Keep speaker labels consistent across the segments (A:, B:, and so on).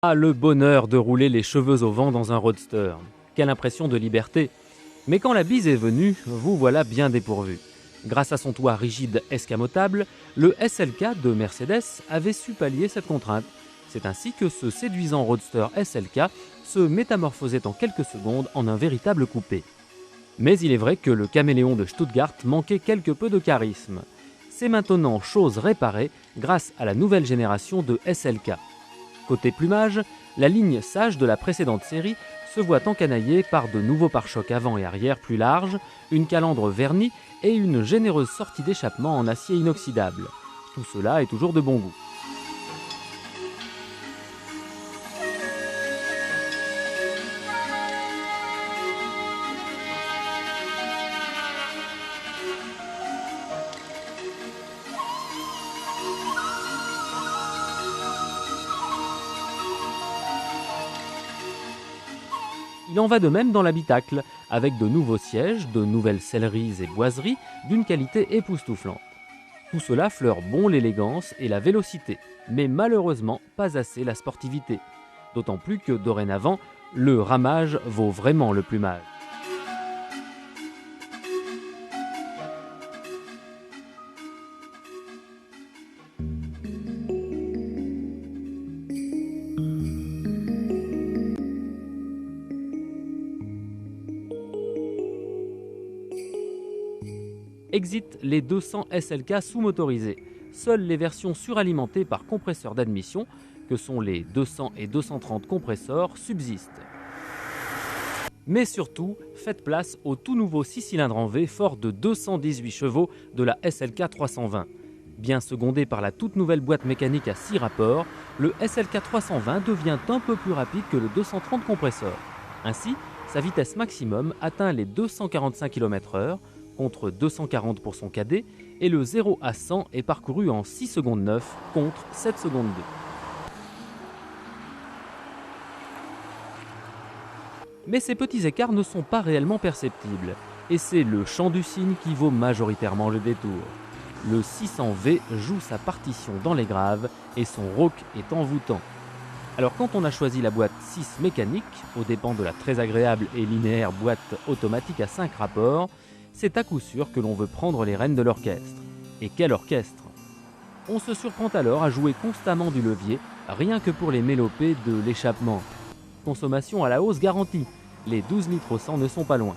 A: Ah, le bonheur de rouler les cheveux au vent dans un roadster. Quelle impression de liberté. Mais quand la bise est venue, vous voilà bien dépourvu. Grâce à son toit rigide escamotable, le SLK de Mercedes avait su pallier cette contrainte. C'est ainsi que ce séduisant roadster SLK se métamorphosait en quelques secondes en un véritable coupé. Mais il est vrai que le caméléon de Stuttgart manquait quelque peu de charisme. C'est maintenant chose réparée grâce à la nouvelle génération de SLK. Côté plumage, la ligne sage de la précédente série se voit encanaillée par de nouveaux pare-chocs avant et arrière plus larges, une calandre vernie et une généreuse sortie d'échappement en acier inoxydable. Tout cela est toujours de bon goût. Il en va de même dans l'habitacle, avec de nouveaux sièges, de nouvelles selleries et boiseries d'une qualité époustouflante. Tout cela fleure bon l'élégance et la vélocité, mais malheureusement pas assez la sportivité. D'autant plus que dorénavant, le ramage vaut vraiment le plumage. Exit les 200 SLK sous-motorisés. Seules les versions suralimentées par compresseurs d'admission, que sont les 200 et 230 compresseurs, subsistent. Mais surtout, faites place au tout nouveau 6 cylindres en V fort de 218 chevaux de la SLK 320. Bien secondé par la toute nouvelle boîte mécanique à 6 rapports, le SLK 320 devient un peu plus rapide que le 230 compresseur. Ainsi, sa vitesse maximum atteint les 245 km/h, contre 240 pour son cadet, et le 0 à 100 est parcouru en 6 secondes 9 contre 7 secondes 2. Mais ces petits écarts ne sont pas réellement perceptibles, et c'est le chant du cygne qui vaut majoritairement le détour. Le 600V joue sa partition dans les graves, et son rauque est envoûtant. Alors quand on a choisi la boîte 6 mécanique, aux dépens de la très agréable et linéaire boîte automatique à 5 rapports, c'est à coup sûr que l'on veut prendre les rênes de l'orchestre. Et quel orchestre! On se surprend alors à jouer constamment du levier, rien que pour les mélopées de l'échappement. Consommation à la hausse garantie, les 12 litres au 100 ne sont pas loin.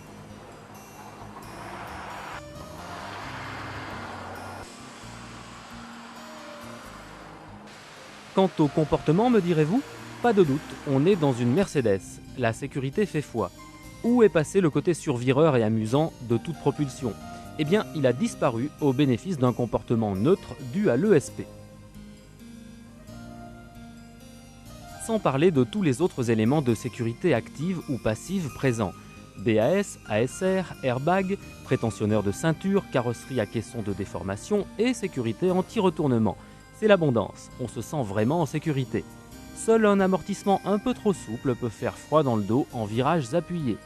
A: Quant au comportement, me direz-vous? Pas de doute, on est dans une Mercedes, la sécurité fait foi. Où est passé le côté survireur et amusant de toute propulsion? Eh bien, il a disparu au bénéfice d'un comportement neutre dû à l'ESP. Sans parler de tous les autres éléments de sécurité active ou passive présents. BAS, ASR, airbag, prétentionneur de ceinture, carrosserie à caisson de déformation et sécurité anti-retournement. C'est l'abondance, on se sent vraiment en sécurité. Seul un amortissement un peu trop souple peut faire froid dans le dos en virages appuyés.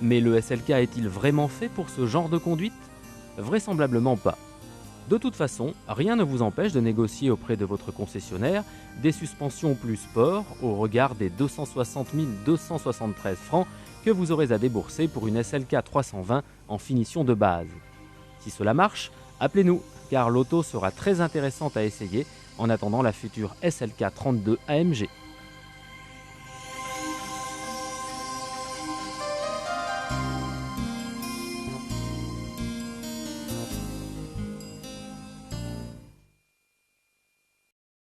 A: Mais le SLK est-il vraiment fait pour ce genre de conduite? Vraisemblablement pas. De toute façon, rien ne vous empêche de négocier auprès de votre concessionnaire des suspensions plus sport au regard des 260 273 francs que vous aurez à débourser pour une SLK 320 en finition de base. Si cela marche, appelez-nous, car l'auto sera très intéressante à essayer en attendant la future SLK 32 AMG.